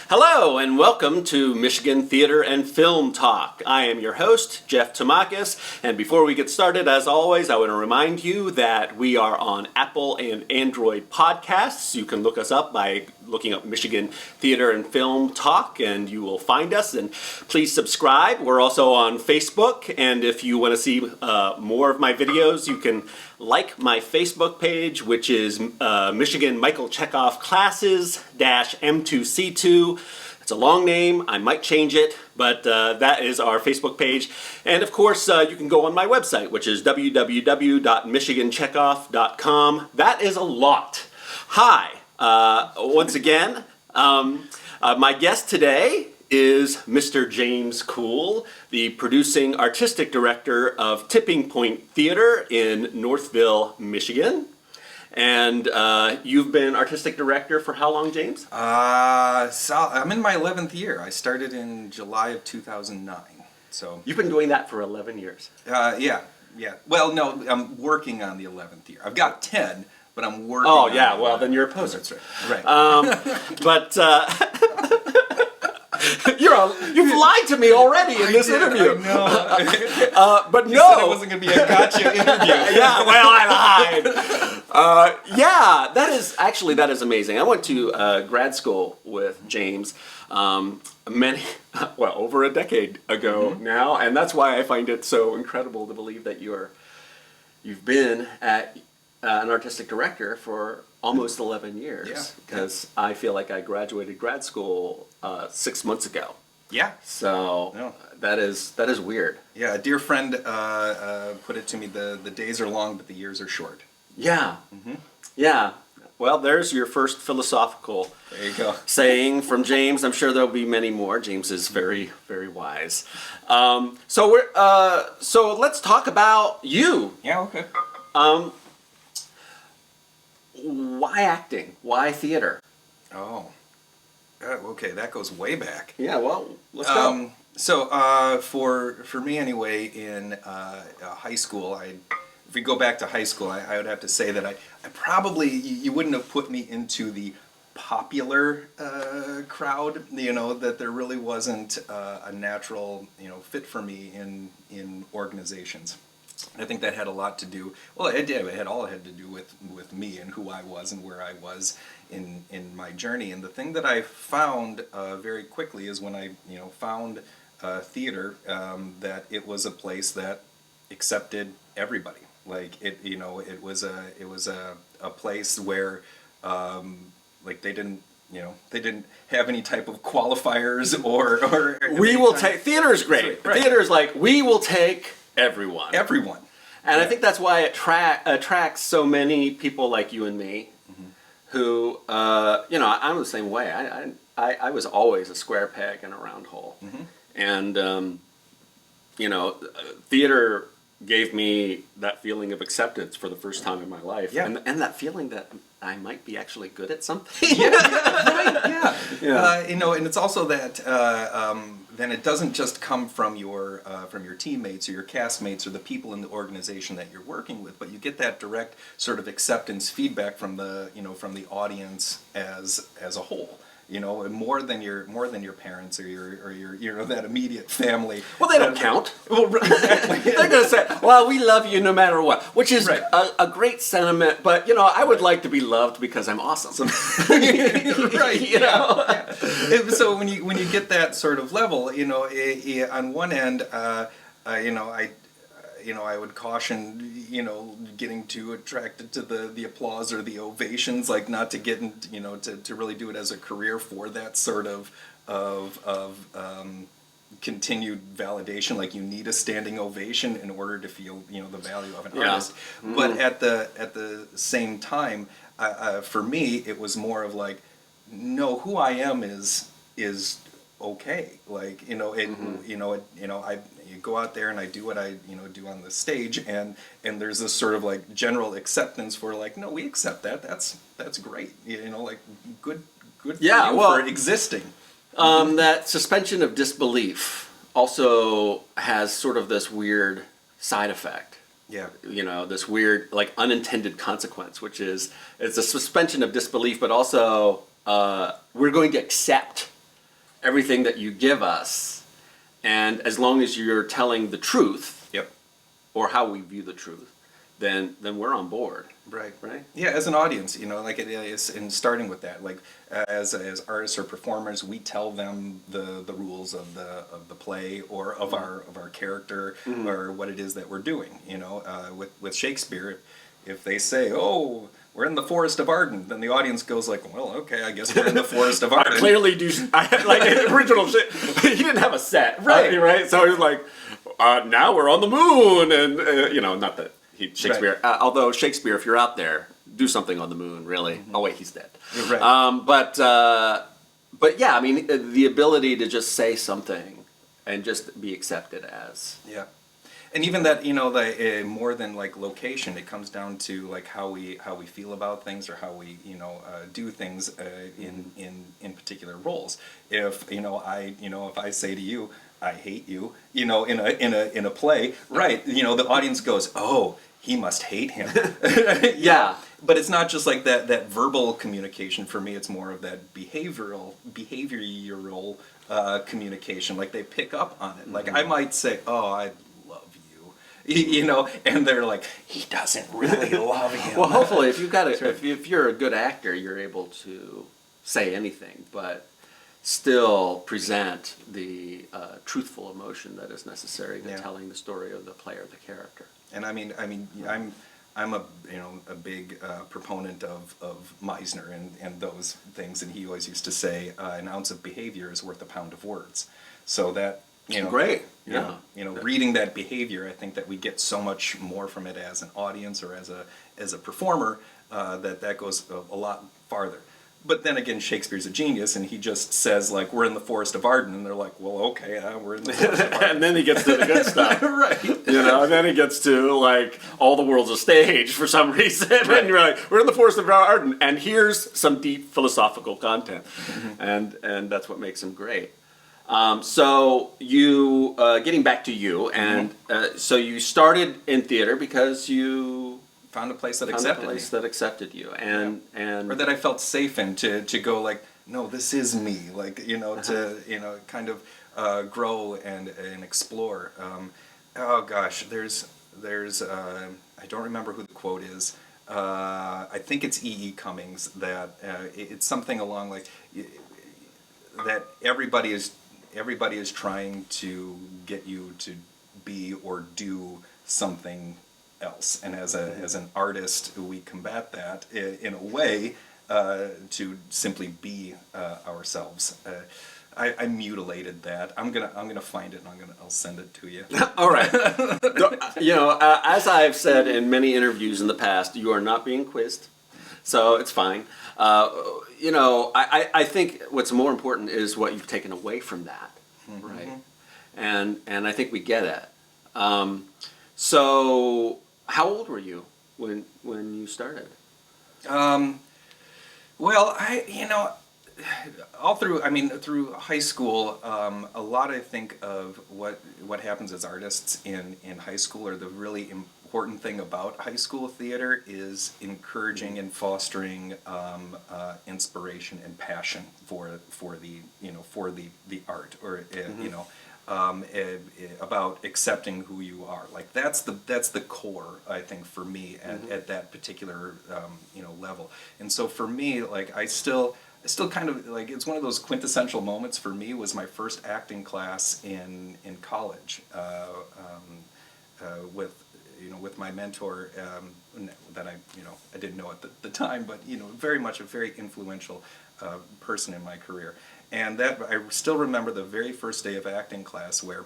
Hello and welcome to Michigan Theater and Film Talk. I am your host, Jeff Tomakis, and before we get started, as always, I want to remind you that we are on Apple and Android podcasts. You can look us up by looking up Michigan Theater and Film Talk, and you will find us, and please subscribe. We're also on Facebook, and if you want to see more of my videos, you can like my Facebook page, which is Michigan Michael Chekhov Classes-M2C2. It's a long name. I might change it, but that is our Facebook page. And of course, you can go on my website, which is www.michiganchekhov.com. That is a lot. Hi. Once again, my guest today is Mr. James Kuhl, the producing artistic director of Tipping Point Theater in Northville, Michigan. And you've been artistic director for how long, James? I'm in my 11th year. I started in July of 2009. So you've been doing that for 11 years. Yeah. Well, no, I'm working on the 11th year. I've got 10, but I'm working. Oh, yeah. Well, then you're a poser. That's right. But you've lied to me already in this interview. I know. But you no, said it wasn't going to be a gotcha interview. Yeah, well, I lied. Yeah, that is amazing. I went to grad school with James over a decade ago now, and that's why I find it so incredible to believe that you've been an artistic director for almost 11 years, because I feel like I graduated grad school 6 months ago. Yeah. So that is weird. Yeah, a dear friend put it to me, the days are long, but the years are short. Yeah. Yeah. Well, there's your first philosophical There you go. saying from James. I'm sure there'll be many more. James is very, very wise. So let's talk about you. Yeah, okay. Why acting? Why theater? Oh. Okay, that goes way back. Yeah, well, let's go. For me anyway, in high school, if we go back to high school, I would have to say that I probably, you wouldn't have put me into the popular crowd, that there really wasn't a natural, fit for me in organizations. I think that had a lot to do, well, it did. It had to do with me and who I was and where I was in my journey. And the thing that I found very quickly is when I, found theater, that it was a place that accepted everybody. Like it was a place where, like they didn't have any type of qualifiers or we will take, theater is great. Right. Theater is like, we will take everyone. And I think that's why it attracts so many people like you and me, who, I'm the same way. I was always a square peg in a round hole. And, theater gave me that feeling of acceptance for the first time in my life. Yeah. And that feeling that I might be actually good at something. Yeah. And it's also that then it doesn't just come from your teammates or your castmates or the people in the organization that you're working with, but you get that direct sort of acceptance feedback from the audience as a whole. More than your parents or your that immediate family. Well, they don't count. Well, exactly. They're going to say, "Well, we love you no matter what," which is a great sentiment. But I would like to be loved because I'm awesome. Right. Yeah. So when you get that sort of level, on one end, I would caution, getting too attracted to the applause or the ovations, like not to get to really do it as a career for that sort of continued validation. Like you need a standing ovation in order to feel, the value of an artist. But at the same time, for me, it was more of like, no, who I am is okay. Like, I go out there and I do what I do on the stage, and there's this sort of like general acceptance for like, no, we accept that. That's great. Like good for you for existing. That suspension of disbelief also has sort of this weird side effect. Yeah. This weird like unintended consequence, which is it's a suspension of disbelief, but also we're going to accept everything that you give us, and as long as you're telling the truth, Yep. or how we view the truth, then we're on board. Right. Right? Yeah, as an audience, like it is, and starting with that, like as artists or performers, we tell them the rules of the play or of our character or what it is that we're doing. With Shakespeare, if they say, "Oh, we're in the Forest of Arden," then the audience goes like, "Well, okay, I guess we're in the Forest of Arden." I clearly do. Like the original shit. He didn't have a set, Right. Right. So he was like, "Now we're on the moon," and not that Shakespeare. Right. Although Shakespeare, if you're out there, do something on the moon. Really. Oh wait, he's dead. Right. But yeah, I mean, the ability to just say something and just be accepted as. Yeah. And even that, more than like location, it comes down to like how we feel about things or how we do things in particular roles. If if I say to you, "I hate you," in a play, right? The audience goes, "Oh, he must hate him." Yeah. But it's not just like that verbal communication. For me, it's more of that behavioral communication. Like they pick up on it. Like I might say, "Oh, I love you," and they're like, "He doesn't really love him." Well, hopefully, if you're a good actor, you're able to say anything, but still present the truthful emotion that is necessary to telling the story of the play or the character. And I mean, I'm a big proponent of Meisner and those things, and he always used to say, "An ounce of behavior is worth a pound of words." So that Great. reading that behavior, I think that we get so much more from it as an audience or as a performer that goes a lot farther. But then again, Shakespeare's a genius, and he just says, like, "We're in the Forest of Arden," and they're like, "Well, okay, we're in the Forest of Arden." And then he gets to the good stuff. Right. And then he gets to, like, all the world's a stage for some reason. Right. And you're like, "We're in the Forest of Arden, and here's some deep philosophical content." And that's what makes him great. So you, getting back to you, and so you started in theater because you Found a place that accepted you, and or that I felt safe in to go like, "No, this is me," like to kind of grow and explore. Oh gosh, there's I don't remember who the quote is. I think it's E. Cummings that it's something along like that everybody is trying to get you to be or do something else, and as an artist, we combat that in a way to simply be ourselves. I mutilated that. I'm gonna find it and I'll send it to you. All right. As I've said in many interviews in the past, you are not being quizzed, so it's fine. I think what's more important is what you've taken away from that, right? And I think we get it. So, how old were you when you started? Well, through high school, a lot I think of what happens as artists in high school, or the really important thing about high school theater is encouraging and fostering inspiration and passion for the art, or about accepting who you are. Like that's the core, I think, for me at that particular level. And so for me, like I still kind of like, it's one of those quintessential moments for me was my first acting class in college with my mentor that I didn't know at the time, but very much a very influential person in my career. And that I still remember the very first day of acting class where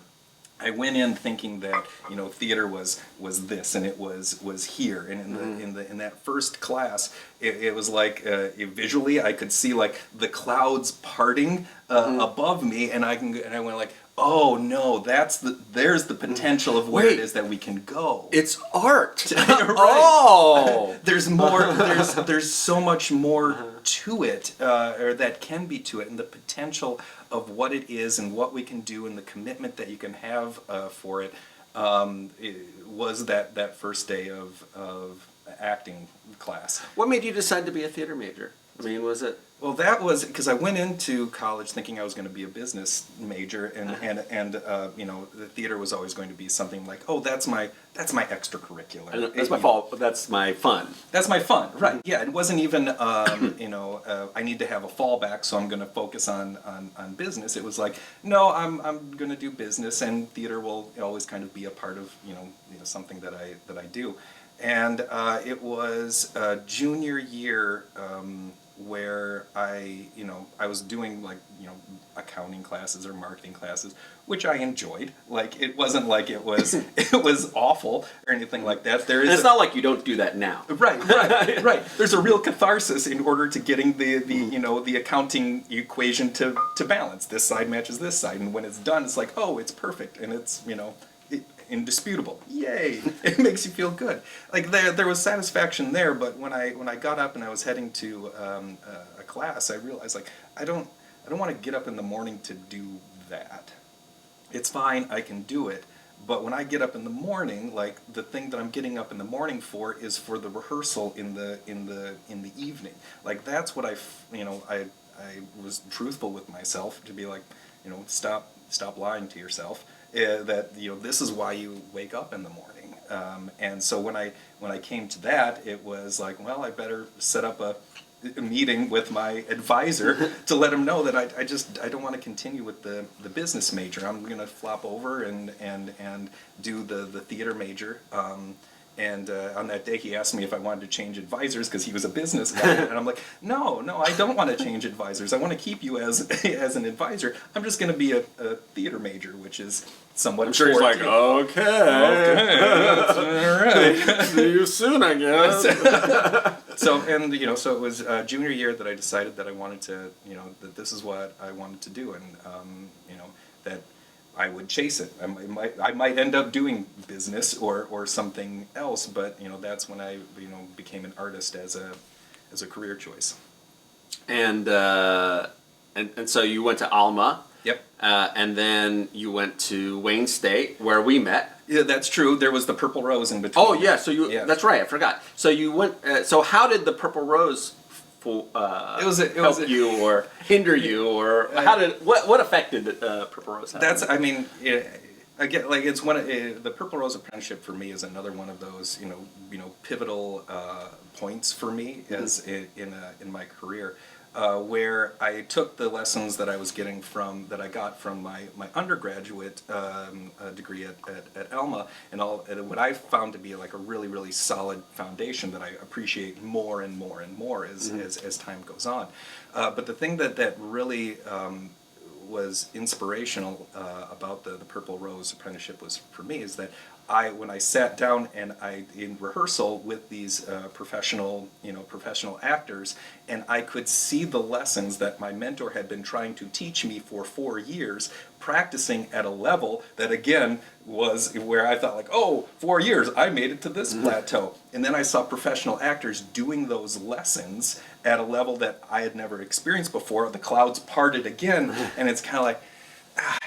I went in thinking that theater was this, and it was here, and in that first class it was like visually I could see like the clouds parting above me, and I went like, oh no, there's the potential of where it is that we can go. It's art. Right. Oh, there's more. There's so much more to it, or that can be to it, and the potential of what it is and what we can do and the commitment that you can have for it. It was that first day of acting class. What made you decide to be a theater major? I mean, was it? Well, that was because I went into college thinking I was going to be a business major, and you know, the theater was always going to be something like, oh, that's my extracurricular. That's my fault, but that's my fun. That's my fun, right? Yeah, it wasn't even you know, I need to have a fallback, so I'm going to focus on business. It was like, no, I'm going to do business, and theater will always kind of be a part of you know something that I do, and it was junior year. Where I was doing like, accounting classes or marketing classes, which I enjoyed. Like, it wasn't like it was awful or anything like that. And it's not like you don't do that now. Right. There's a real catharsis in order to getting the accounting equation to balance. This side matches this side, and when it's done, it's like, oh, it's perfect, and it's indisputable. Yay! It makes you feel good. Like there was satisfaction there, but when I got up and I was heading to a class, I realized like I don't want to get up in the morning to do that. It's fine, I can do it, but when I get up in the morning, like the thing that I'm getting up in the morning for is for the rehearsal in the evening. Like that's what I was truthful with myself to be like, stop lying to yourself. That this is why you wake up in the morning, and so when I came to that, it was like, well, I better set up a meeting with my advisor to let him know that I don't want to continue with the business major. I'm going to flop over and do the theater major. And on that day, he asked me if I wanted to change advisors because he was a business guy, and I'm like, no, I don't want to change advisors. I want to keep you as an advisor. I'm just going to be a theater major, which is somewhat. I'm sure he's like, okay, that's all right. See you soon, I guess. So it was junior year that I decided that I wanted to, that this is what I wanted to do, and that I would chase it. I might end up doing business or something else, but that's when I became an artist as a career choice. And so you went to Alma. Yep. And then you went to Wayne State, where we met. Yeah, that's true. There was the Purple Rose in between. Oh yeah, that's right. I forgot. So you went. So how did the Purple Rose help you or hinder you, or what affected Purple Rose? Again, like it's the Purple Rose Apprenticeship for me is another one of those pivotal points for me as in my career. Where I took the lessons that I was getting that I got from my undergraduate degree at Alma, and what I found to be like a really, really solid foundation that I appreciate more and more and more as time goes on. But the thing that really was inspirational about the Purple Rose Apprenticeship was for me is that when I sat down and in rehearsal with these professional actors, and I could see the lessons that my mentor had been trying to teach me for 4 years, practicing at a level that again was where I thought like, oh, 4 years, I made it to this plateau. And then I saw professional actors doing those lessons at a level that I had never experienced before. The clouds parted again, and it's kind of like,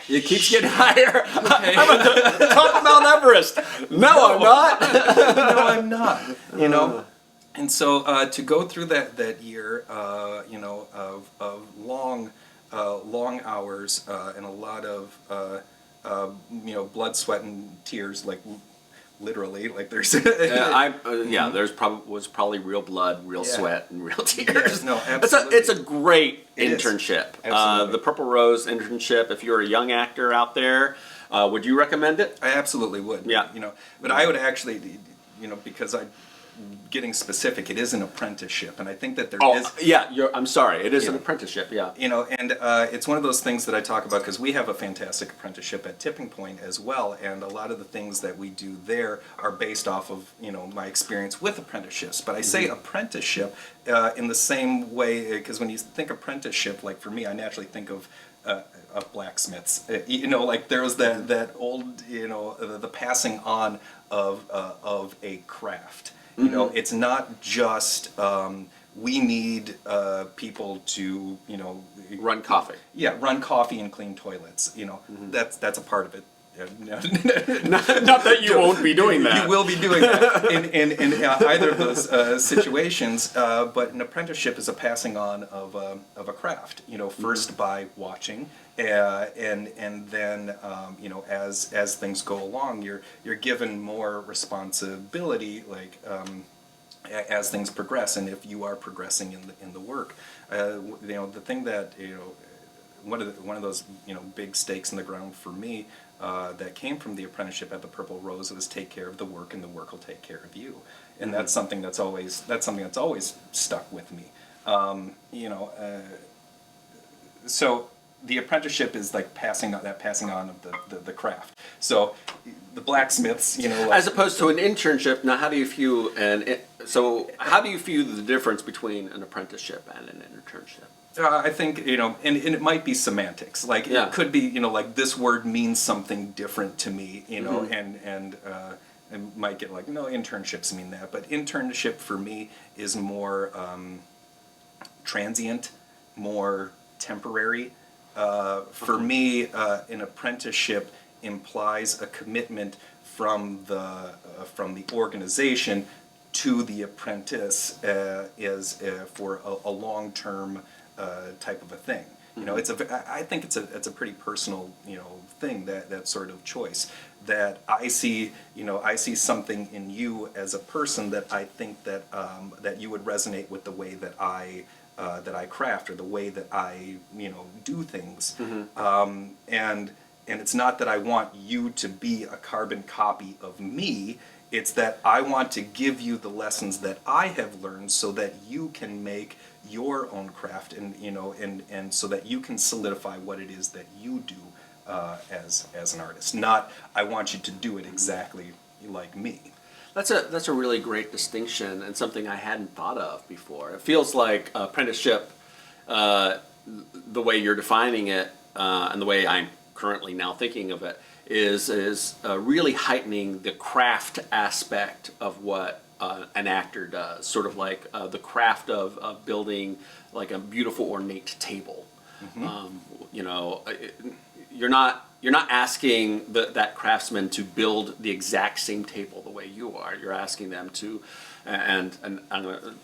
it keeps getting higher. Okay. I'm at the top of Mount Everest. No, I'm not. No, I'm not. And so to go through that year, of long hours and a lot of blood, sweat, and tears, like literally, like there's there's probably real blood, real sweat, and real tears. Yeah, no, absolutely. It's a great internship. The Purple Rose internship. If you're a young actor out there, would you recommend it? I absolutely would. Yeah. But I would actually, because getting specific, it is an apprenticeship, and I think that there is. I'm sorry, it is an apprenticeship. Yeah. And it's one of those things that I talk about because we have a fantastic apprenticeship at Tipping Point as well, and a lot of the things that we do there are based off of my experience with apprenticeships. But I say apprenticeship in the same way because when you think apprenticeship, like for me, I naturally think of blacksmiths. Like there was that old, the passing on of a craft. It's not just we need people to run coffee. Yeah, run coffee and clean toilets. That's a part of it. Not that you won't be doing that. You will be doing that in either of those situations. But an apprenticeship is a passing on of a craft. First by watching, and then as things go along, you're given more responsibility, like as things progress, and if you are progressing in the work, the thing that one of those big stakes in the ground for me that came from the apprenticeship at the Purple Rose was take care of the work, and the work will take care of you, and that's something that's always stuck with me. So the apprenticeship is like passing on of the craft. So the blacksmiths, as opposed to an internship. Now, how do you view how do you view the difference between an apprenticeship and an internship? I think, and it might be semantics. Like, Yeah. it could be, like this word means something different to me, and might get like, no, internships mean that. But internship for me is more transient, more temporary. For me, an apprenticeship implies a commitment from the organization to the apprentice for a long-term type of a thing. I think it's a pretty personal thing, that sort of choice, that I see something in you as a person that I think that you would resonate with the way that I craft, or the way that I do things. And it's not that I want you to be a carbon copy of me. It's that I want to give you the lessons that I have learned, so that you can make your own craft, and so that you can solidify what it is that you do as an artist. Not, I want you to do it exactly like me. That's a really great distinction, and something I hadn't thought of before. It feels like apprenticeship, the way you're defining it, and the way I'm currently now thinking of it, is really heightening the craft aspect of what an actor does. Sort of like the craft of building like a beautiful ornate table. You're not asking that craftsman to build the exact same table the way you are. You're asking them to, and I'm going to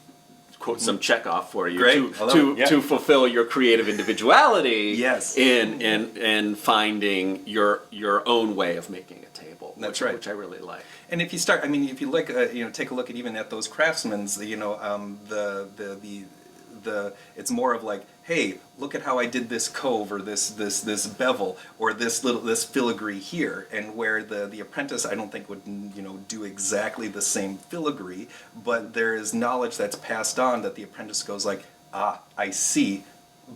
quote some Chekhov for you, to fulfill your creative individuality. Yes. in finding your own way of making a table. That's right. Which I really like. And if you start, if you look, take a look at even at those craftsmen's, it's more of like, hey, look at how I did this cove, or this bevel, or this filigree here, and where the apprentice, I don't think, would do exactly the same filigree, but there is knowledge that's passed on that the apprentice goes like, I see,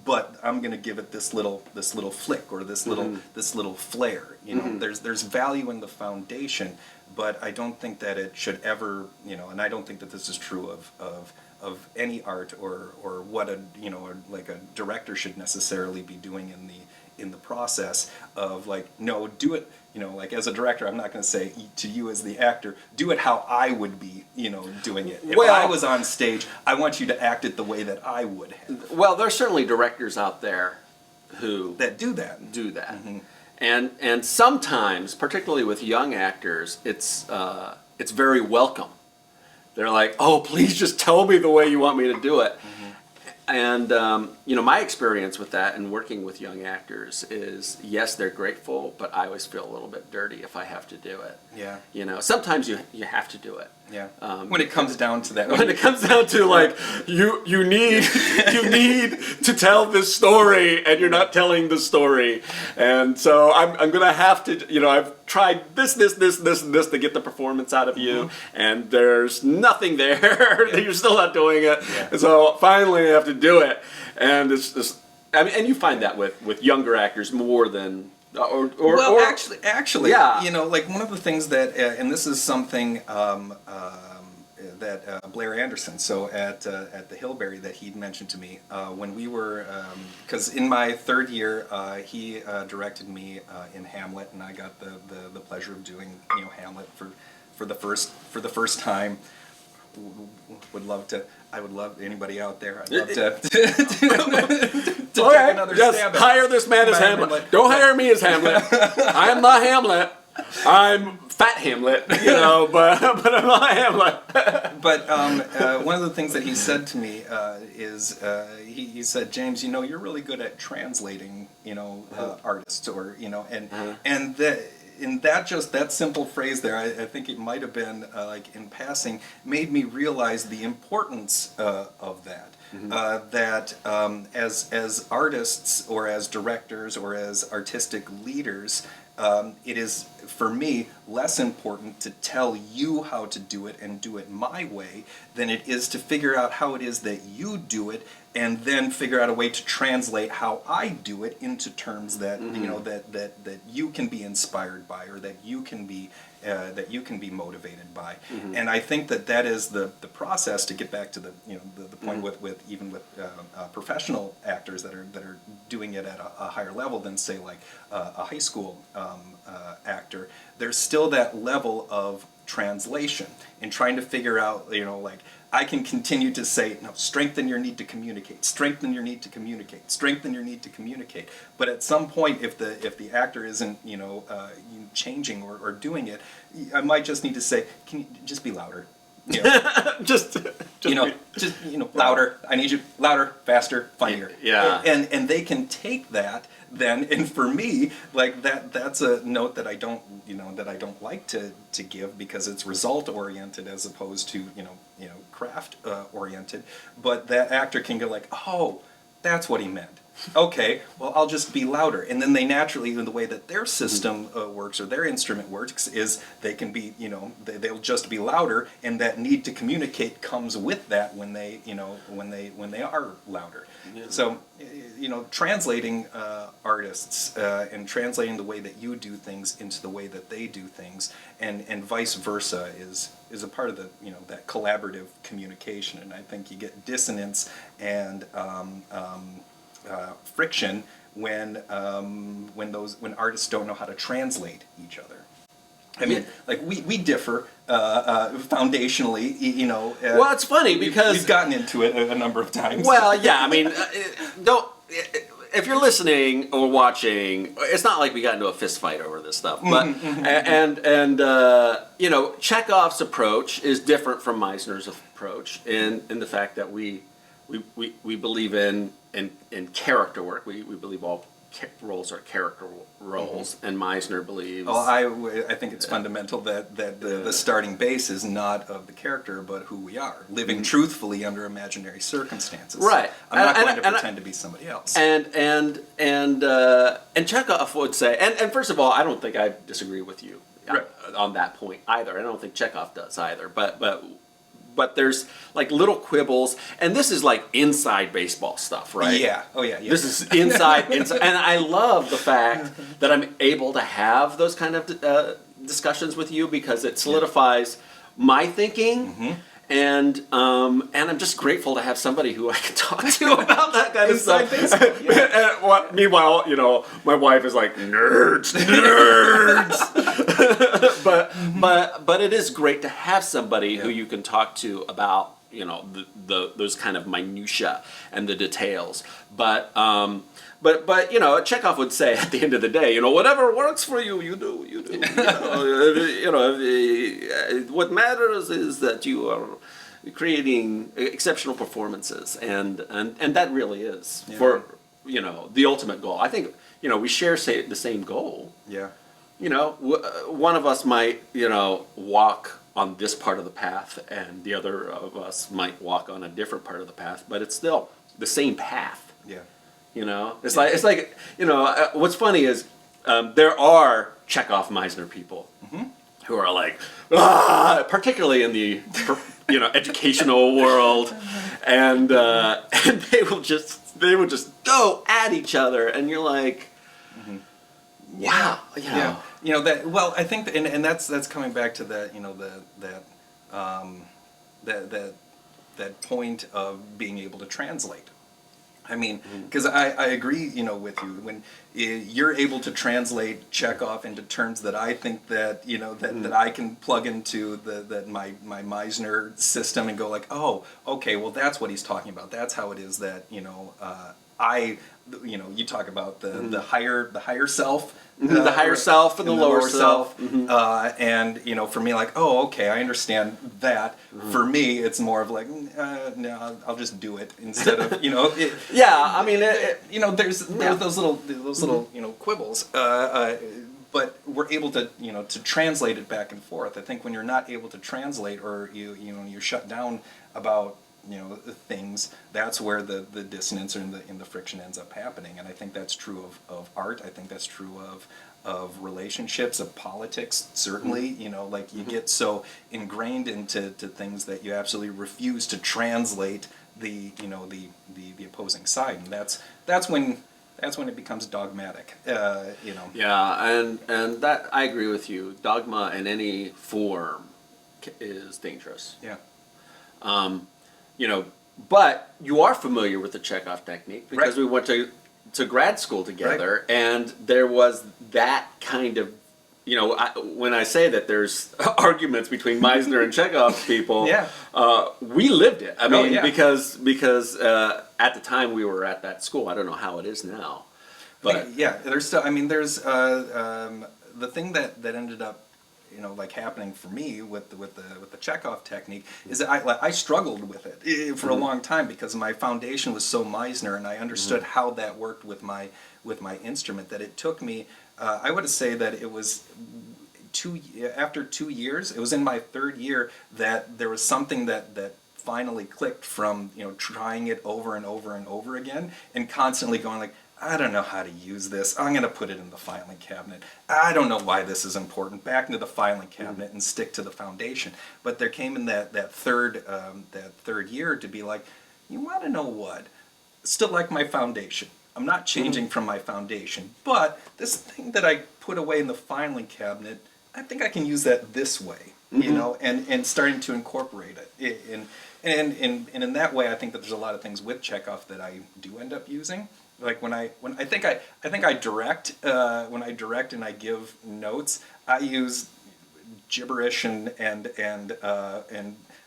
but I'm going to give it this little flick, or this little flair. There's value in the foundation, but I don't think that it should ever, and I don't think that this is true of any art, or what like a director should necessarily be doing in the process of, like, no, do it, like as a director, I'm not going to say to you as the actor, do it how I would be, doing it. If I was on stage, I want you to act it the way that I would have. Well, there's certainly directors out there who do that. Mm-hmm. And sometimes, particularly with young actors, it's very welcome. They're like, oh, please just tell me the way you want me to do it. And, my experience with that and working with young actors is, yes, they're grateful, but I always feel a little bit dirty if I have to do it. Yeah. Sometimes you have to do it. Yeah. When it comes down to that. When it comes down to, like, you need to tell this story, and you're not telling the story. And so I'm going to have to, I've tried this, and this to get the performance out of you, and there's nothing there. You're still not doing it. Yeah. And so finally I have to do it. And it's just, and you find that with younger actors more than, actually, yeah. Like one of the things that, and this is something that Blair Anderson, so at the Hillberry, that he'd mentioned to me when we were, because in my third year, he directed me in Hamlet, and I got the pleasure of doing Hamlet for the first time. would love to. I would love anybody out there. I'd love to take another Just stab at hire this man as Hamlet. Don't hire me as Hamlet. I'm not Hamlet. I'm Fat Hamlet, but I'm not Hamlet. But one of the things that he said to me is he said, James, you're really good at translating, artists, or and that simple phrase there, I think it might have been like in passing, made me realize the importance of that. That as artists or as directors or as artistic leaders, it is, for me, less important to tell you how to do it and do it my way than it is to figure out how it is that you do it and then figure out a way to translate how I do it into terms that that you can be inspired by, or that you can be motivated by. And I think that is the process, to get back to the point with professional actors that are doing it at a higher level than, say, like a high school actor. There's still that level of translation in trying to figure out, like, I can continue to say, no, strengthen your need to communicate, strengthen your need to communicate, strengthen your need to communicate. But at some point, if the actor isn't, changing or doing it, I might just need to say, can you just be louder? Just louder. I need you louder, faster, funnier. Yeah. And they can take that then, and for me, like that's a note that I don't like to give, because it's result oriented as opposed to craft oriented. But that actor can go like, oh, that's what he meant. Okay, well, I'll just be louder. And then they naturally, in the way that their system works, or their instrument works, is they can be, they'll just be louder, and that need to communicate comes with that when they are louder. Yeah. So, translating artists and translating the way that you do things into the way that they do things, and vice versa, is a part of the that collaborative communication. And I think you get dissonance and friction when artists don't know how to translate each other. I mean, like we differ foundationally, well, it's funny because we've gotten into it a number of times. Well, yeah, I mean, if you're listening or watching, it's not like we got into a fist fight over this stuff. But Chekhov's approach is different from Meisner's approach in the fact that we believe in character work. We believe all roles are character roles, and Meisner believes. Well, I think it's fundamental that the starting base is not of the character, but who we are, living truthfully under imaginary circumstances. Right. So I'm not going to pretend to be somebody else. And Chekhov would say, and first of all, I don't think I disagree with you on that point either. I don't think Chekhov does either. But there's like little quibbles, and this is like inside baseball stuff, right? Yeah. Oh yeah. This is inside, and I love the fact that I'm able to have those kind of discussions with you, because it solidifies my thinking, and I'm just grateful to have somebody who I can talk to about that kind of stuff. Meanwhile, my wife is like, nerds. But it is great to have somebody who you can talk to about those kind of minutia and the details. But Chekhov would say at the end of the day, whatever works for you, you do. What matters is that you are creating exceptional performances, and that really is for the ultimate goal. I think we share the same goal. Yeah. One of us might walk on this part of the path, and the other of us might walk on a different part of the path, but it's still the same path. Yeah. It's like what's funny is there are Chekhov Meisner people who are like, particularly in the educational world, and they will just go at each other, and you're like, wow, that. Well, I think, and that's coming back to that, that point of being able to translate. I mean, because I agree, with you. When you're able to translate Chekhov into terms that I think that, that I can plug into my Meisner system and go like, oh, okay, well, that's what he's talking about. That's how it is that, I, you talk about the higher self. The higher self and the lower self. And, for me, like, oh, okay, I understand that. For me, it's more of like, no, I'll just do it instead of, Yeah, I mean, there's those little quibbles, but we're able to to translate it back and forth. I think when you're not able to translate, or you shut down about things, that's where the dissonance and the friction ends up happening. And I think that's true of art. I think that's true of relationships, of politics, certainly. Like you get so ingrained into things that you absolutely refuse to translate the opposing side, and that's when it becomes dogmatic. Yeah, and that I agree with you. Dogma in any form is dangerous. Yeah. But you are familiar with the Chekhov technique because Right. we went to grad school together, Right. and there was that kind of, when I say that there's arguments between Meisner and Chekhov's people, Yeah. We lived it. I mean, yeah. because at the time we were at that school. I don't know how it is now, but Yeah, there's still. I mean, there's the thing that ended up, like happening for me with the Chekhov technique is that I struggled with it for a long time because my foundation was so Meisner, and I understood how that worked with my instrument, that it took me. I would say that it was after 2 years. It was in my third year that there was something that finally clicked from trying it over and over and over again, and constantly going like, I don't know how to use this. I'm going to put it in the filing cabinet. I don't know why this is important. Back into the filing cabinet and stick to the foundation. But there came in that third year to be like, you want to know what? Still like my foundation. I'm not changing from my foundation. But this thing that I put away in the filing cabinet, I think I can use that this way. And starting to incorporate it. And in that way, I think that there's a lot of things with Chekhov that I do end up using. Like when I think I direct when I direct and I give notes, I use gibberish and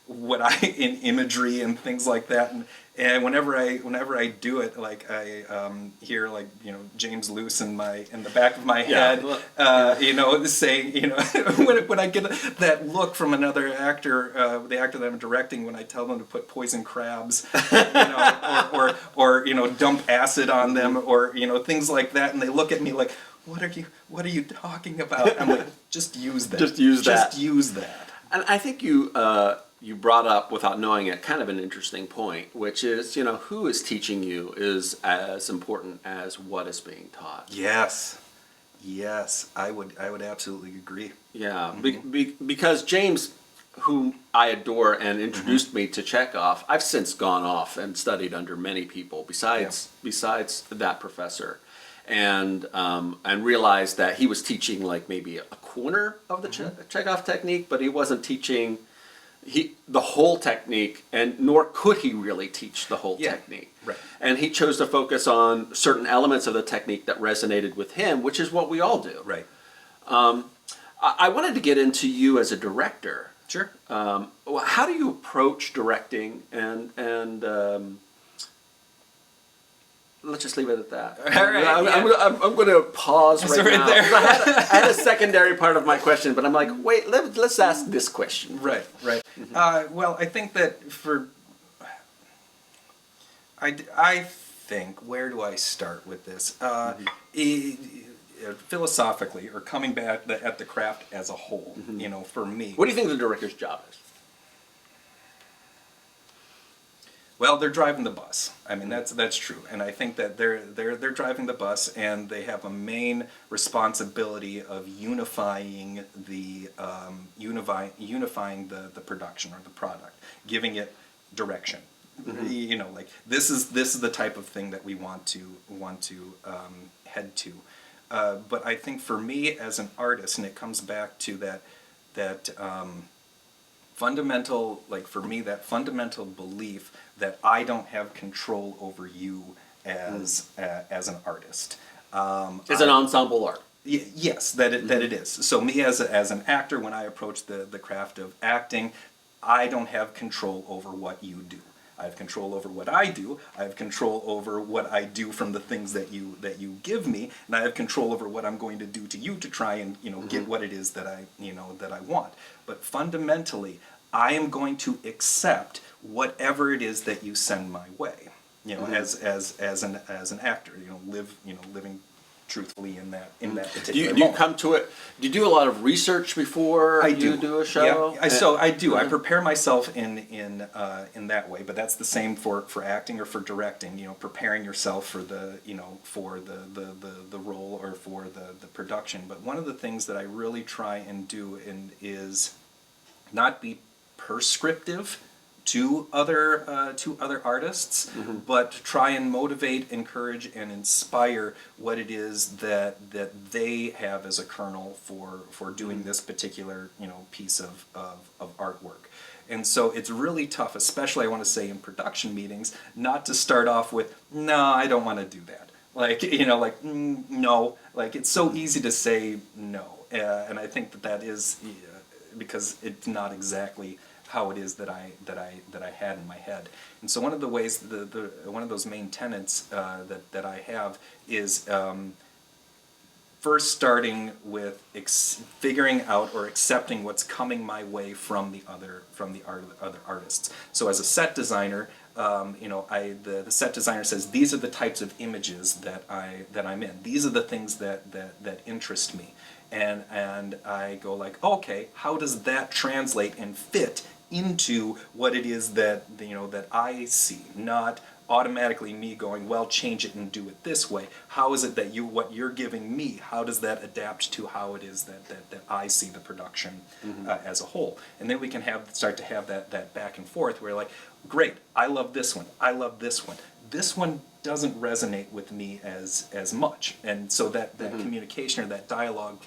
what in imagery and things like that, and whenever I do it, like I hear like James Luce in the back of my head, saying when I get that look from another actor, the actor that I'm directing, when I tell them to put poison crabs, or dump acid on them, or things like that, and they look at me like, what are you talking about? I'm like, just use that. Just use that. Just use that. And I think you brought up, without knowing it, kind of an interesting point, which is, who is teaching you is as important as what is being taught. Yes, I would absolutely agree. Yeah, because James, whom I adore and introduced me to Chekhov, I've since gone off and studied under many people besides that professor, and realized that he was teaching like maybe a corner of the Chekhov technique, but he wasn't teaching the whole technique, and nor could he really teach the whole technique. Right. And he chose to focus on certain elements of the technique that resonated with him, which is what we all do. Right. I wanted to get into you as a director. Sure. How do you approach directing, and let's just leave it at that. All right. I'm going to pause right right now. there. I had a secondary part of my question, but I'm like, wait, let's ask this question. Right. Well, I think that I think, where do I start with this? Philosophically, or coming back at the craft as a whole, for me. What do you think the director's job is? Well, they're driving the bus. I mean, that's true, and I think that they're driving the bus, and they have a main responsibility of unifying the production or the product, giving it direction. Like this is the type of thing that we want to head to. But I think for me as an artist, and it comes back to that fundamental, like for me, that fundamental belief that I don't have control over you as an artist. It's an ensemble art. Yes, that it is. So me as an actor, when I approach the craft of acting, I don't have control over what you do. I have control over what I do. I have control over what I do from the things that you give me, and I have control over what I'm going to do to you to try and get what it is that I want. But fundamentally, I am going to accept whatever it is that you send my way. As an actor, living truthfully in that particular Do you moment. come to it? Do you do a lot of research before you do a show? Yeah, I do. I prepare myself in that way, but that's the same for acting or for directing. Preparing yourself for the role or for the production. But one of the things that I really try and do is not be prescriptive to other artists, but try and motivate, encourage, and inspire what it is that they have as a kernel for doing this particular piece of artwork. And so it's really tough, especially I want to say in production meetings, not to start off with, no, I don't want to do that. No. Like, it's so easy to say no. And I think that is because it's not exactly how it is that I had in my head. And so one of the ways, one of those main tenets that I have is first starting with figuring out or accepting what's coming my way from the other artists. So as a set designer, the set designer says these are the types of images that I'm in. These are the things that interest me. And I go like, okay, how does that translate and fit into what it is that I see? Not automatically me going, well, change it and do it this way. How is it that what you're giving me, how does that adapt to how it is that I see the production as a whole? And then we can start to have that back and forth where like, great, I love this one, I love this one. This one doesn't resonate with me as much, and so that communication or that dialogue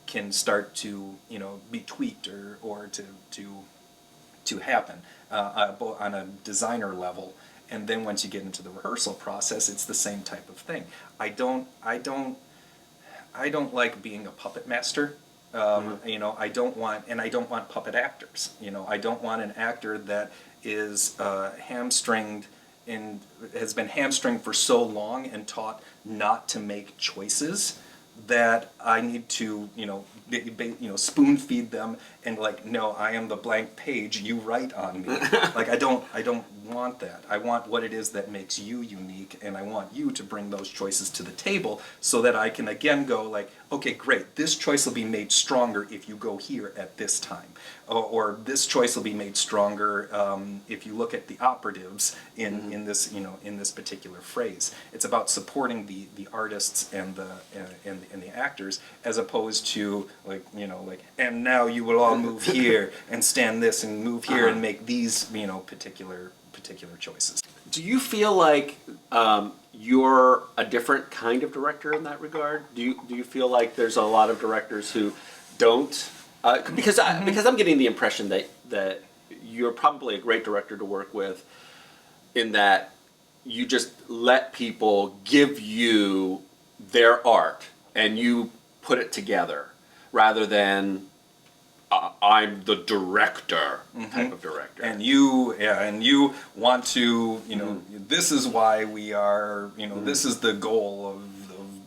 can start to be tweaked or to happen on a designer level. And then once you get into the rehearsal process, it's the same type of thing. I don't like being a puppet master. I don't want puppet actors. I don't want an actor that is hamstringed and has been hamstringed for so long and taught not to make choices that I need to, spoon feed them and like, no, I am the blank page, you write on me. Like I don't want that. I want what it is that makes you unique, and I want you to bring those choices to the table so that I can again go like, okay, great, this choice will be made stronger if you go here at this time. Or this choice will be made stronger if you look at the operatives in this particular phrase. It's about supporting the artists and the actors, as opposed to like and now you will all move here and stand this and move here and make these particular choices. Do you feel like you're a different kind of director in that regard? Do you feel like there's a lot of directors who don't? Because I'm getting the impression that you're probably a great director to work with, in that you just let people give you their art and you put it together, rather than I'm the director type of director. And you want to, this is why we are, this is the goal of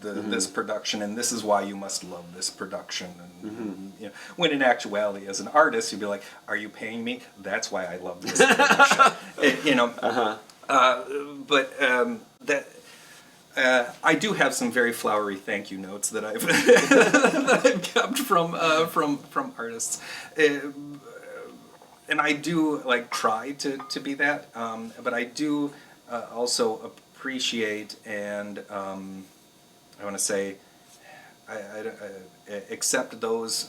this production, and this is why you must love this production. And when in actuality, as an artist, you'd be like, are you paying me? That's why I love this production. But I do have some very flowery thank you notes that I've that I've kept from artists, and I do try to be that, but I do also appreciate and I want to say I accept those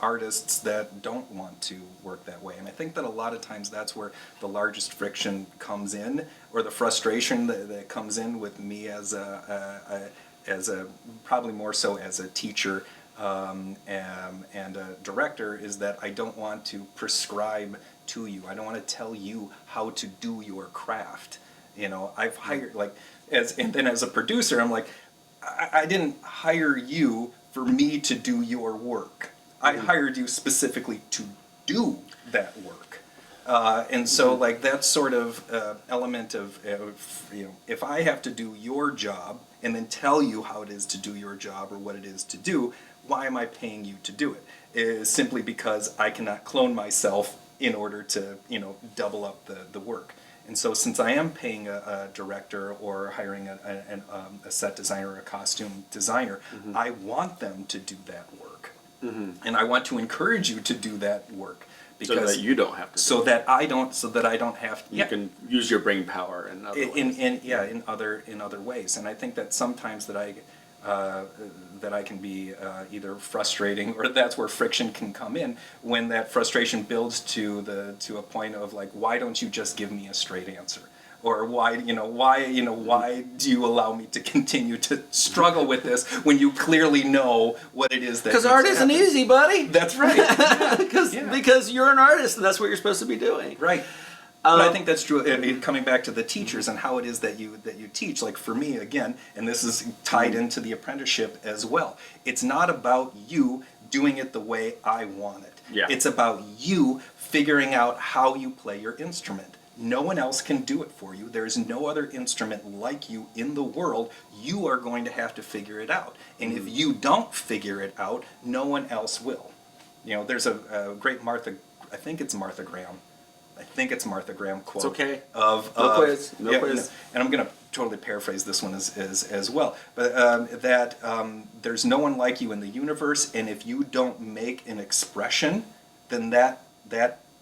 artists that don't want to work that way. And I think that a lot of times that's where the largest friction comes in, or the frustration that comes in with me as a probably more so as a teacher and a director, is that I don't want to prescribe to you. I don't want to tell you how to do your craft. I've hired and then as a producer, I'm like, I didn't hire you for me to do your work. I hired you specifically to do that work. And so that sort of element of, if I have to do your job and then tell you how it is to do your job or what it is to do, why am I paying you to do it? Is simply because I cannot clone myself in order to, double up the work. And so since I am paying a director or hiring a set designer or a costume designer, I want them to do that work. And I want to encourage you to do that work. So that you don't have to. So that I don't have to. You can use your brain power in other ways. In other ways. And I think that sometimes that I can be either frustrating, or that's where friction can come in, when that frustration builds to a point of why don't you just give me a straight answer? Or why do you allow me to continue to struggle with this when you clearly know what it is that? Because art isn't easy, buddy. That's right. Because you're an artist and that's what you're supposed to be doing. Right. But I think that's true. I mean, coming back to the teachers and how it is that you teach. Like for me, again, and this is tied into the apprenticeship as well. It's not about you doing it the way I want it. Yeah. It's about you figuring out how you play your instrument. No one else can do it for you. There is no other instrument like you in the world. You are going to have to figure it out. And if you don't figure it out, no one else will. There's a great I think it's Martha Graham quote. It's okay. No quiz. And I'm going to totally paraphrase this one as well. But there's no one like you in the universe, and if you don't make an expression, then that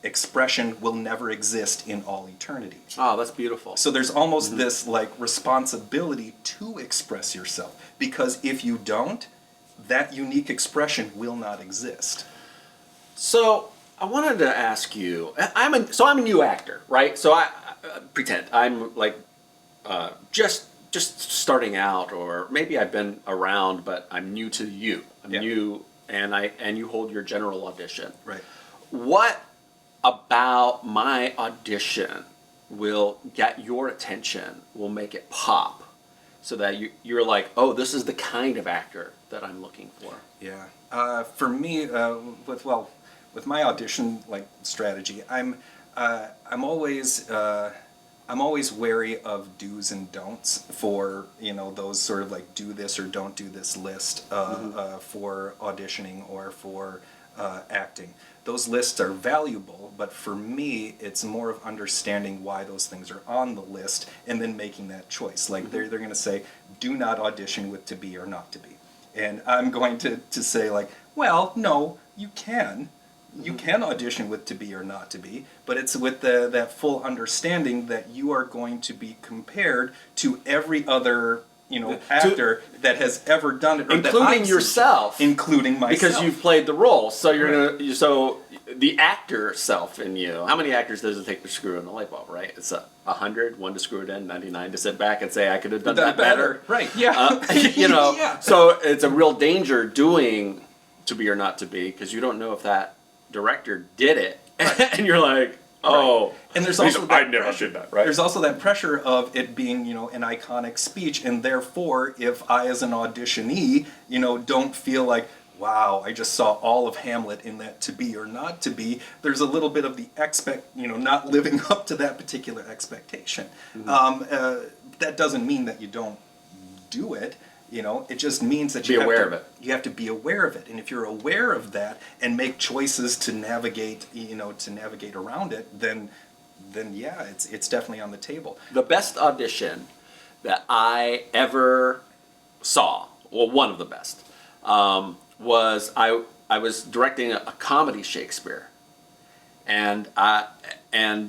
expression will never exist in all eternity. Oh, that's beautiful. So there's almost this responsibility to express yourself, because if you don't, that unique expression will not exist. So I wanted to ask you. I'm a new actor, right? So I pretend I'm just starting out, or maybe I've been around, but I'm new to you. I'm new, and you hold your general audition. Right. What about my audition will get your attention, will make it pop, so that you're like, oh, this is the kind of actor that I'm looking for? Yeah. For me, with my audition strategy, I'm always wary of do's and don'ts for those sort of do this or don't do this list for auditioning or for acting. Those lists are valuable, but for me, it's more of understanding why those things are on the list and then making that choice. They're going to say, do not audition with to be or not to be. And I'm going to say well, no, you can. You can audition with to be or not to be, but it's with that full understanding that you are going to be compared to every other actor that has ever done it, or including yourself, including myself, because you've played the role. So so the actor self in you. How many actors does it take to screw in the light bulb? Right, it's 100, 1 to screw it in, 99 to sit back and say I could have done that better. Right? Yeah. Yeah. So it's a real danger doing to be or not to be, because you don't know if that director did it, and you're like, oh. Right. And there's also I never should that, right? There's also that pressure of it being, an iconic speech, and therefore, if I, as an auditionee, don't feel like, wow, I just saw all of Hamlet in that to be or not to be, there's a little bit of the not living up to that particular expectation. That doesn't mean that you don't do it. It just means that you have to be aware of it. And if you're aware of that and make choices to navigate, around it, then yeah, it's definitely on the table. The best audition that I ever saw, well, one of the best, was I was directing a comedy Shakespeare, and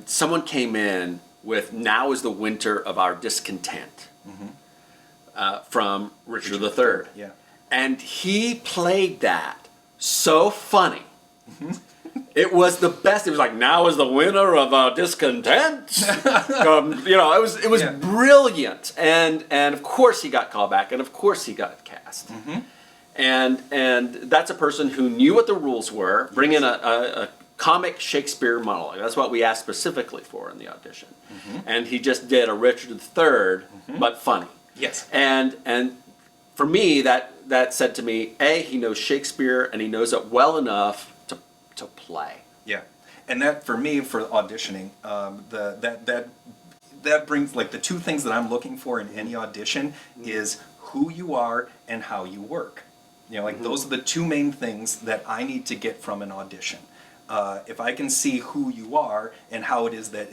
someone came in with "Now is the winter of our discontent." From Richard III. Yeah. And he played that so funny. It was the best. It was now is the winter of our discontent. It was brilliant. And of course he got called back, and of course he got cast. And that's a person who knew what the rules were, bring in a comic Shakespeare monologue. That's what we asked specifically for in the audition. And he just did a Richard III, but funny. Yes. And for me, that said to me, A, he knows Shakespeare and he knows it well enough to play. Yeah, and that for me, for auditioning, that brings, like, the two things that I'm looking for in any audition is who you are and how you work. Like those are the two main things that I need to get from an audition. If I can see who you are and how it is that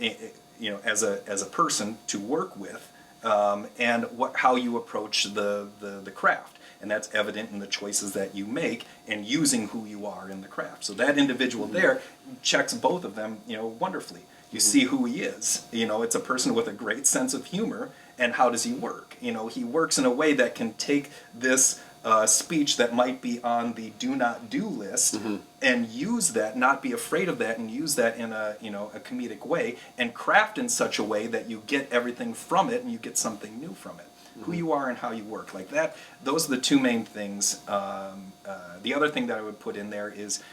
as a person to work with, and how you approach the craft. And that's evident in the choices that you make and using who you are in the craft. So that individual there checks both of them, wonderfully. You see who he is. It's a person with a great sense of humor, and how does he work? He works in a way that can take this speech that might be on the do not do list and use that, not be afraid of that, and use that in a comedic way, and craft in such a way that you get everything from it and you get something new from it. Who you are and how you work, like that. Those are the two main things. The other thing that I would put in there is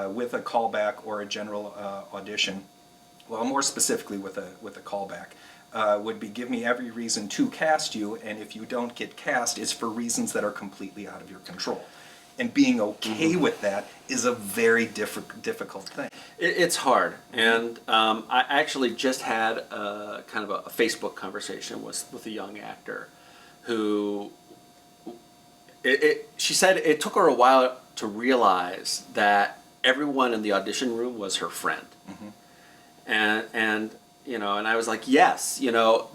with a callback or a general audition, well, more specifically with a callback, would be give me every reason to cast you, and if you don't get cast, it's for reasons that are completely out of your control. And being okay with that is a very difficult thing. It's hard, and I actually just had a kind of a Facebook conversation with a young actor who, she said it took her a while to realize that everyone in the audition room was her friend. And I was like, yes, young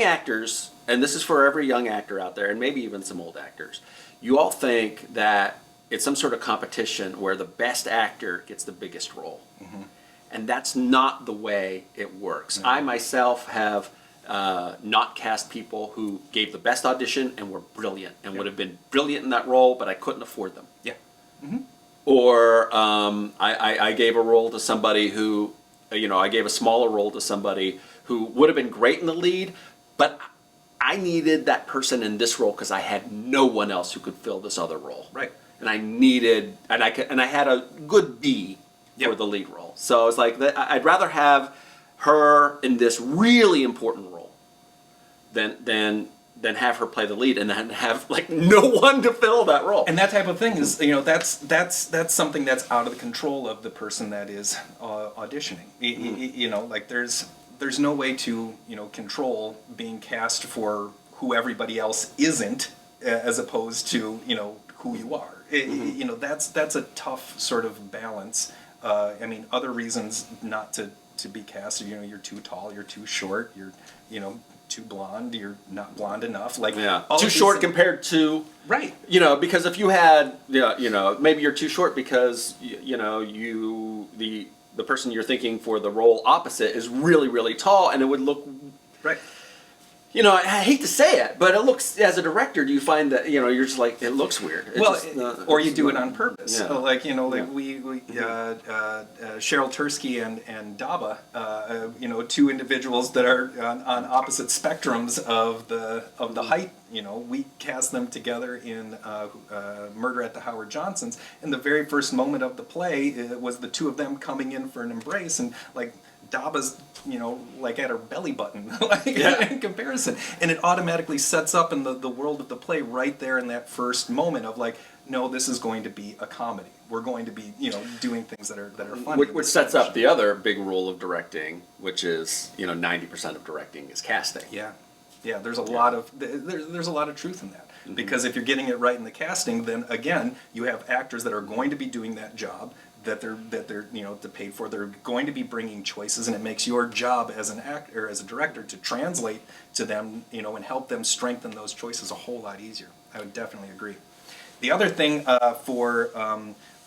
actors, and this is for every young actor out there, and maybe even some old actors, you all think that it's some sort of competition where the best actor gets the biggest role. And that's not the way it works. No. I myself have not cast people who gave the best audition and were brilliant and would have been brilliant in that role, but I couldn't afford them. Yeah. Or I gave a role to somebody who, I gave a smaller role to somebody who would have been great in the lead, but I needed that person in this role because I had no one else who could fill this other role. Right. And I had a good B for the lead role. So it's like I'd rather have her in this really important role than have her play the lead and then have like no one to fill that role. And that type of thing is, that's something that's out of the control of the person that is auditioning. Like there's no way to control being cast for who everybody else isn't, as opposed to who you are. That's a tough sort of balance. Other reasons not to be cast, you're too tall, you're too short, you're too blonde, you're not blonde enough, too short compared to right. Because if you had maybe you're too short because the person you're thinking for the role opposite is really, really tall, and it would look right. I hate to say it, but it looks, as a director, do you find that you're just like, it looks weird? Or you do it on purpose. Yeah. Cheryl Tursky and Daba, two individuals that are on opposite spectrums of the height. We cast them together in Murder at the Howard Johnsons, and the very first moment of the play was the two of them coming in for an embrace, and Daba's, at her belly button, in comparison. And it automatically sets up in the world of the play right there in that first moment of no, this is going to be a comedy. We're going to be, doing things that are funny. Which sets up the other big rule of directing, which is, 90% of directing is casting. Yeah. Yeah, there's a lot of truth in that. Because if you're getting it right in the casting, then again, you have actors that are going to be doing that job, that they're paid for. They're going to be bringing choices, and it makes your job as an actor, as a director, to translate to them, and help them strengthen those choices a whole lot easier. I would definitely agree. The other thing for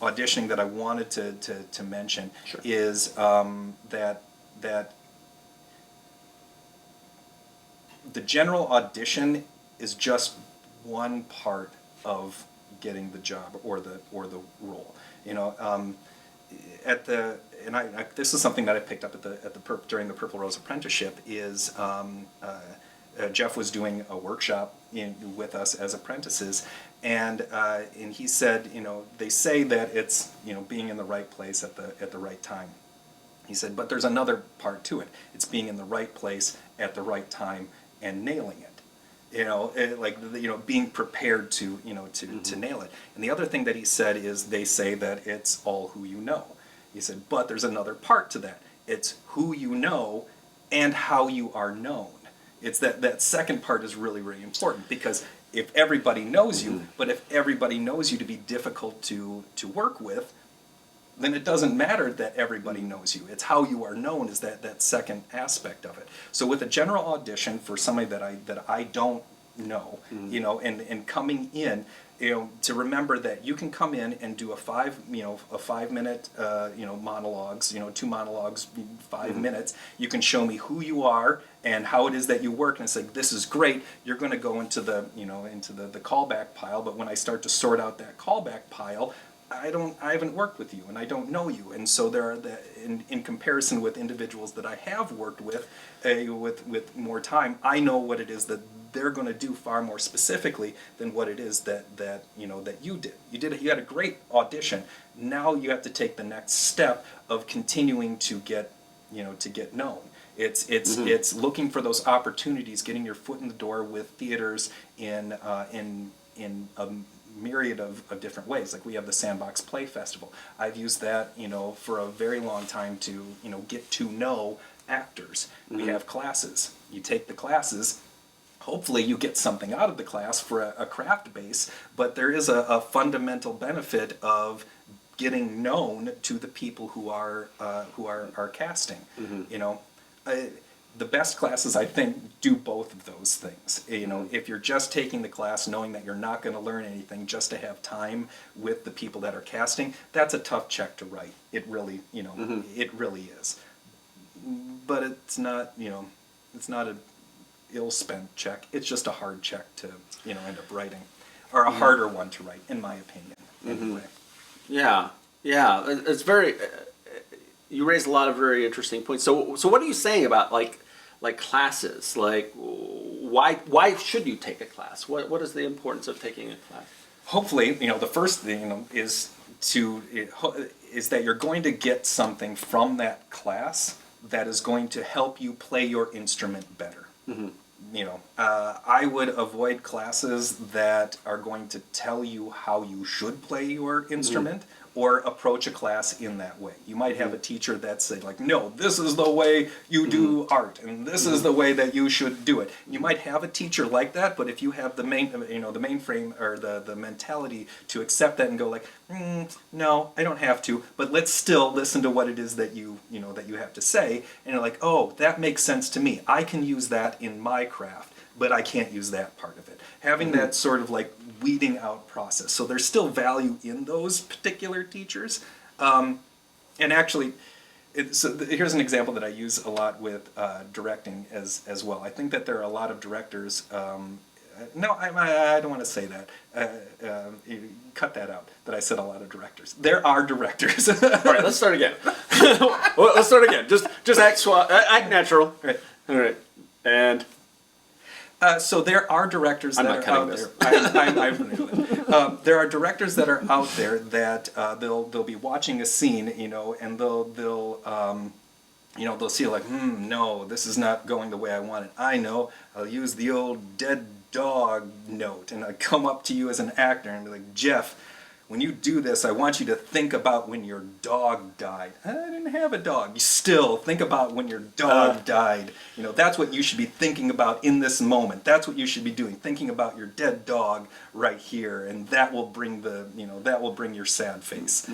auditioning that I wanted to mention is that the general audition is just one part of getting the job or the role. This is something that I picked up during the Purple Rose Apprenticeship. Is Jeff was doing a workshop with us as apprentices, And he said, they say that it's, being in the right place at the right time. He said, but there's another part to it. It's being in the right place at the right time and nailing it. Being prepared to nail it. And the other thing that he said is they say that it's all who you know. He said, but there's another part to that. It's who you know and how you are known. It's that second part is really, really important, because if everybody knows you, but if everybody knows you to be difficult to work with, then it doesn't matter that everybody knows you. It's how you are known is that second aspect of it. So with a general audition for somebody that I don't know, and coming in, to remember that you can come in and do a 5-minute, monologues, 2 monologues, 5 minutes. You can show me who you are and how it is that you work, and it's like, this is great. You're going to go into the callback pile, but when I start to sort out that callback pile, I haven't worked with you and I don't know you, and so there are in comparison with individuals that I have worked with more time, I know what it is that they're going to do far more specifically than what it is that you did. You had a great audition. Now you have to take the next step of continuing to get known. It's looking for those opportunities, getting your foot in the door with theaters in a myriad of different ways. Like we have the Sandbox Play Festival. I've used that for a very long time to get to know actors. We have classes. You take the classes. Hopefully you get something out of the class for a craft base, but there is a fundamental benefit of getting known to the people who are casting. The best classes, I think, do both of those things. If you're just taking the class knowing that you're not going to learn anything just to have time with the people that are casting, that's a tough check to write. It really, it really is. But it's not, it's not a ill-spent check. It's just a hard check to, end up writing, or a harder one to write, in my opinion. Anyway. Yeah, it's very. You raised a lot of very interesting points. So what are you saying about like classes? Like, why should you take a class? What is the importance of taking a class? Hopefully, the first thing is that you're going to get something from that class that is going to help you play your instrument better. I would avoid classes that are going to tell you how you should play your instrument or approach a class in that way. You might have a teacher that said, like, no, this is the way you do art, and this is the way that you should do it. You might have a teacher like that, but if you have the mainframe or the mentality to accept that and go like, no, I don't have to, but let's still listen to what it is that you have to say, and you're like, oh, that makes sense to me. I can use that in my craft, but I can't use that part of it. Having that sort of like weeding out process. So there's still value in those particular teachers. And actually, here's an example that I use a lot with directing as well. I think that there are a lot of directors. No, I don't want to say that. You cut that out, that I said a lot of directors. There are directors. All right, let's start again. Let's start again. Just act natural. Right. All right. And... so there are directors that are out there. There are directors that are out there that they'll be watching a scene, and they'll see like, no, this is not going the way I want it. I know, I'll use the old dead dog note, and I come up to you as an actor and be like, Jeff, when you do this, I want you to think about when your dog died. I didn't have a dog. You still think about when your dog died. That's what you should be thinking about in this moment. That's what you should be doing. Thinking about your dead dog right here, and that will bring your sad face.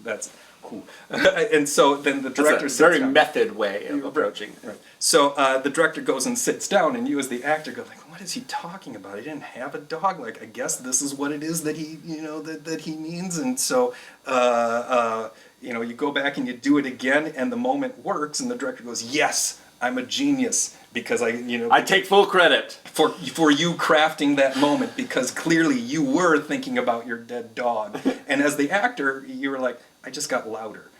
That's cool. And so then the director sits down. Very method way of approaching it. Right. So the director goes and sits down, and you as the actor go like, what is he talking about? He didn't have a dog. Like, I guess this is what it is that he, that he means. And so, you go back and you do it again, and the moment works, and the director goes, yes, I'm a genius because I take full credit for you crafting that moment, because clearly you were thinking about your dead dog. And as the actor, you were like, I just got louder.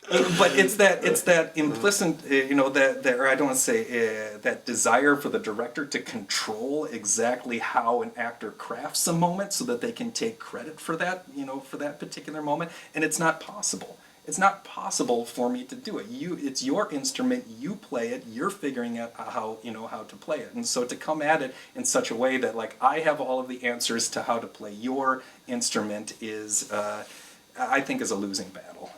But it's that implicit, or I don't want to say that desire for the director to control exactly how an actor crafts a moment so that they can take credit for that, for that particular moment, and it's not possible. It's not possible for me to do it. It's your instrument. You play it. You're figuring out how to play it. And so to come at it in such a way that like I have all of the answers to how to play your instrument is, I think, is a losing battle,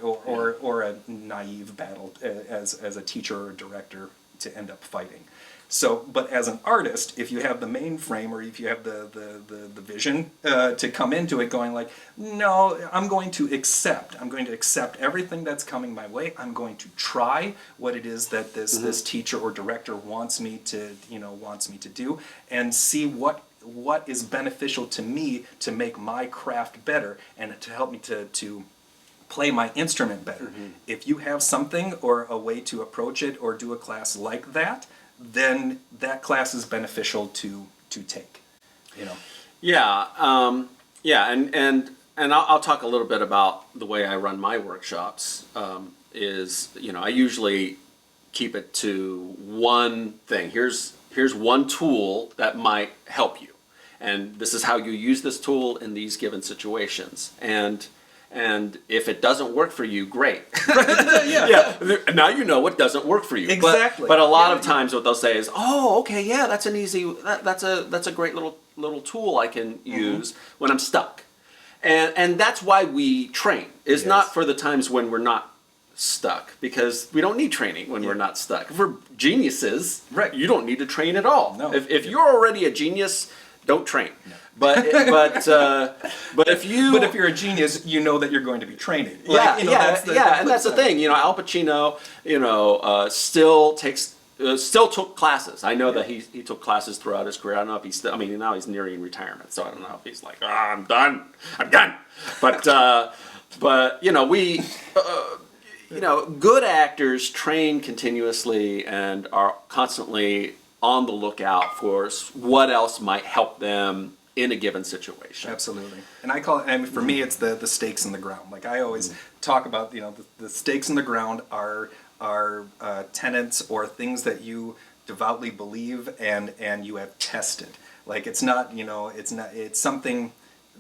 or a naive battle as a teacher or a director to end up fighting. So, but as an artist, if you have the mainframe or if you have the vision to come into it going like, no, I'm going to accept everything that's coming my way. I'm going to try what it is that this teacher or director wants me to do, and see what is beneficial to me to make my craft better and to help me to play my instrument better. If you have something or a way to approach it or do a class like that, then that class is beneficial to take, Yeah, and I'll talk a little bit about the way I run my workshops. I usually keep it to one thing. Here's one tool that might help you, and this is how you use this tool in these given situations. And if it doesn't work for you, great. Yeah. Now you know what doesn't work for you. Exactly. But a lot of times what they'll say is, "Oh, okay, yeah, that's an easy. That's a great little tool I can use when I'm stuck." And that's why we train. Is not for the times when we're not stuck, because we don't need training when we're not stuck. If we're geniuses, right, you don't need to train at all. No. If you're already a genius, don't train. No. But if you're a genius, you know that you're going to be training. And that's the thing. Al Pacino, still took classes. I know that he took classes throughout his career. I don't know if he's still. I mean, now he's nearing retirement, so I don't know if he's like, I'm done. But good actors train continuously and are constantly on the lookout for what else might help them in a given situation. Absolutely. And I call it, and for me, it's the stakes in the ground. Like I always talk about, the stakes in the ground are tenets or things that you devoutly believe and you have tested. Like it's something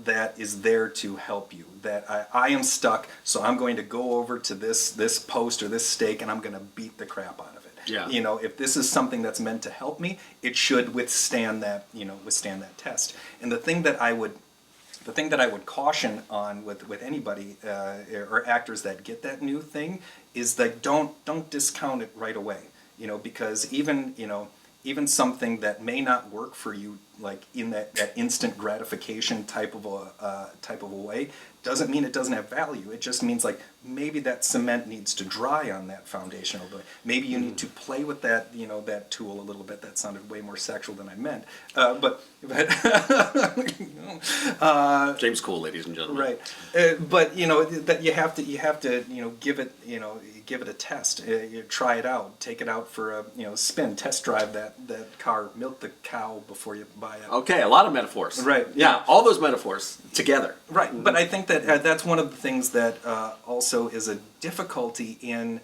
that is there to help you. That I am stuck, so I'm going to go over to this post or this stake and I'm going to beat the crap out of it. Yeah. If this is something that's meant to help me, it should withstand that test. And the thing that I would caution on with anybody or actors that get that new thing is that don't discount it right away. Because even something that may not work for you, like in that instant gratification type of a way, doesn't mean it doesn't have value. It just means like maybe that cement needs to dry on that foundational way. Maybe you need to play with that that tool a little bit. That sounded way more sexual than I meant. But James Kuhl, ladies and gentlemen. Right. But that you have to give it a test. You try it out. Take it out for a spin. Test drive that car. Milk the cow before you buy it. Okay, a lot of metaphors. Right. Yeah, all those metaphors together. Right. But I think that that's one of the things that also is a difficulty in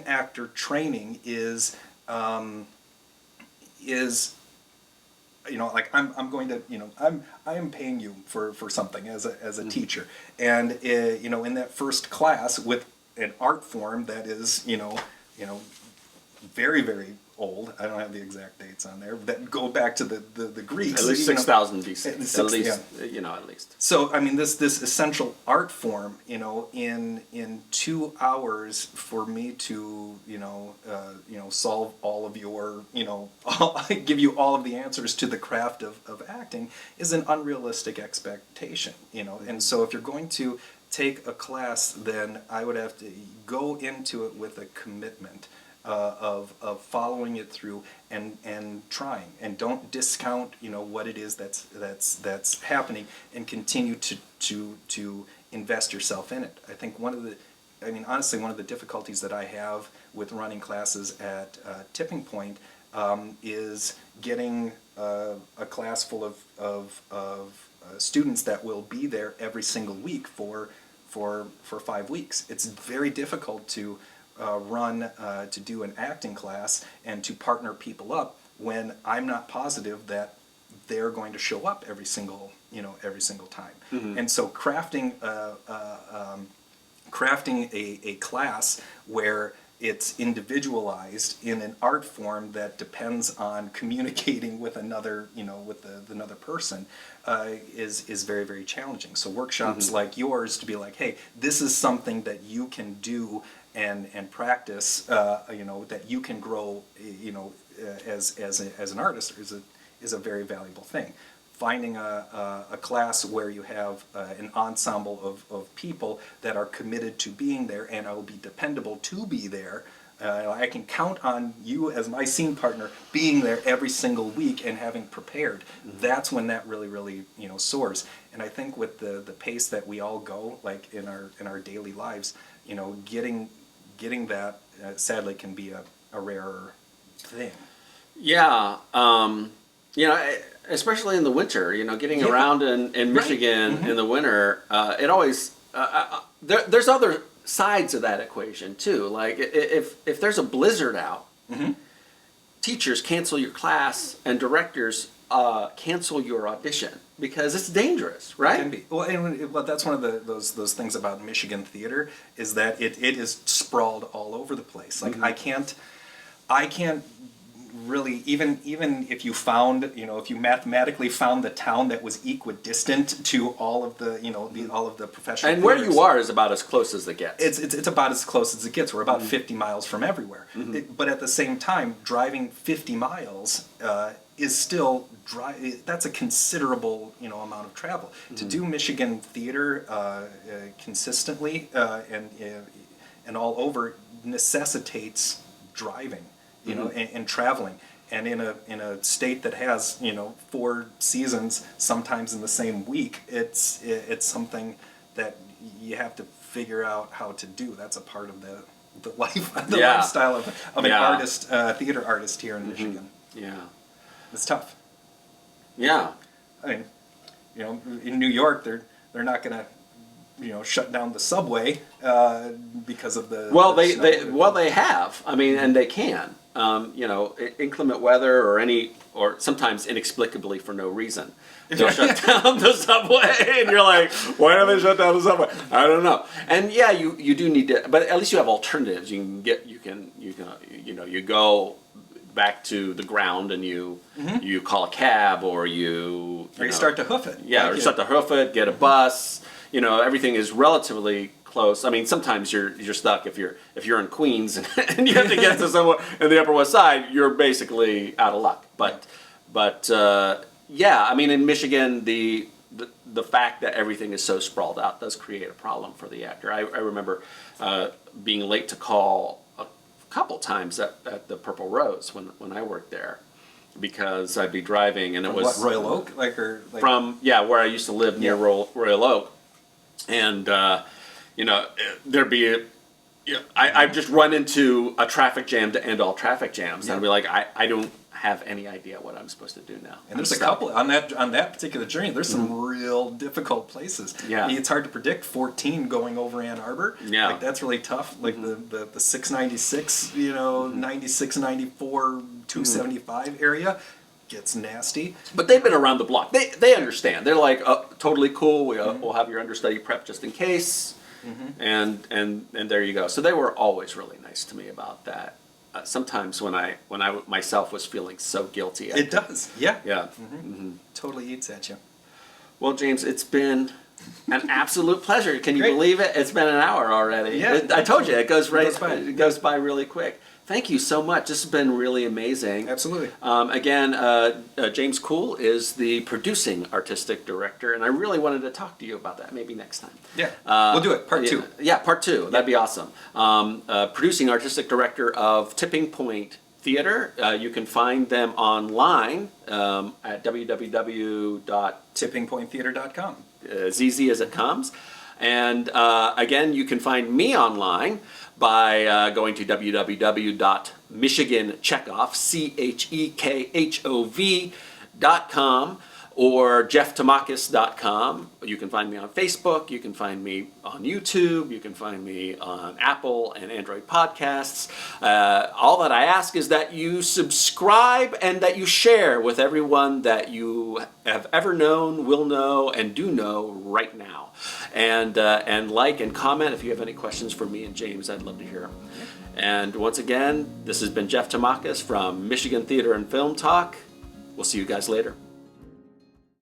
actor training is like I'm going to I am paying you for something as a teacher, and in that first class with an art form that is very, very old. I don't have the exact dates on there that go back to the Greeks. At least 6,000 BC. At least. So I mean, this essential art form, in 2 hours for me to solve all of your give you all of the answers to the craft of acting is an unrealistic expectation. And so if you're going to take a class, then I would have to go into it with a commitment of following it through and trying, and don't discount what it is that's happening, and continue to invest yourself in it. I think honestly one of the difficulties that I have with running classes at Tipping Point is getting a class full of students that will be there every single week for for 5 weeks. It's very difficult to to do an acting class and to partner people up when I'm not positive that they're going to show up every single time. And so crafting a class where it's individualized in an art form that depends on communicating with another, with another person, is very, very challenging. So workshops like yours to be like, hey, this is something that you can do and practice, that you can grow, as an artist is a very valuable thing. Finding a class where you have an ensemble of people that are committed to being there and will be dependable to be there. I can count on you as my scene partner being there every single week and having prepared. That's when that really, really, soars. And I think with the pace that we all go, like in our daily lives, getting that sadly can be a rarer thing. Yeah. Especially in the winter, getting around in Michigan in the winter, it always, there's other sides of that equation too. Like if there's a blizzard out, teachers cancel your class and directors cancel your audition because it's dangerous, right? It can be. Well, that's one of those things about Michigan theater is that it is sprawled all over the place. Like I can't really, even if you found, if you mathematically found the town that was equidistant to all of the, all of the professional and where theaters, you are is about as close as it gets. It's about as close as it gets. We're about 50 miles from everywhere. But at the same time, driving 50 miles is still that's a considerable, amount of travel. To do Michigan theater consistently and all over necessitates driving. And traveling, and in a state that has 4 seasons, sometimes in the same week, it's something that you have to figure out how to do. That's a part of the lifestyle of an artist, theater artist here in Michigan. Yeah, it's tough. Yeah, I mean, in New York, they're not gonna shut down the subway because of the they have. I mean, and they can. Inclement weather or sometimes inexplicably for no reason, they'll shut down the subway, and you're like, why do they shut down the subway? I don't know. And yeah, you do need to, but at least you have alternatives. You go back to the ground and you call a cab or you start to hoof it. Yeah, or start to hoof it, get a bus. Everything is relatively close. I mean, sometimes you're stuck if you're in Queens and you have to get to somewhere in the Upper West Side. You're basically out of luck. But yeah, I mean, in Michigan, the fact that everything is so sprawled out does create a problem for the actor. I remember being late to call a couple times at the Purple Rose when I worked there, because I'd be driving and it was Royal Oak, from where I used to live near Royal Oak. And there'd be I've just run into a traffic jam to end all traffic jams, and I'd be like, I don't have any idea what I'm supposed to do now. And there's a couple on that particular journey. There's some real difficult places. Yeah, it's hard to predict. 14 going over Ann Arbor. Yeah, that's really tough. Like the 696, 96, 94, 275 area. Gets nasty. But they've been around the block. They understand. They're like, oh, totally cool. We'll have your understudy prep just in case. And there you go. So they were always really nice to me about that. Sometimes when I myself was feeling so guilty. It does. Yeah. Yeah. Totally eats at you. Well, James, it's been an absolute pleasure. Can you believe it? It's been an hour already. Yeah. I told you, it goes by really quick. Thank you so much. This has been really amazing. Absolutely. Again, James Kuhl is the producing artistic director, and I really wanted to talk to you about that maybe next time. Yeah, we'll do it. Part 2. Yeah, part 2. That'd be awesome. Producing artistic director of Tipping Point Theater. You can find them online at www.tippingpointtheater.com. As easy as it comes. And again, you can find me online by going to www.michiganchekhov.com or jefftamakis.com. You can find me on Facebook, you can find me on YouTube, you can find me on Apple and Android podcasts. All that I ask is that you subscribe and that you share with everyone that you have ever known, will know, and do know right now. And like and comment if you have any questions for me and James. I'd love to hear them. And once again, this has been Jeff Tamakis from Michigan Theater and Film Talk. We'll see you guys later.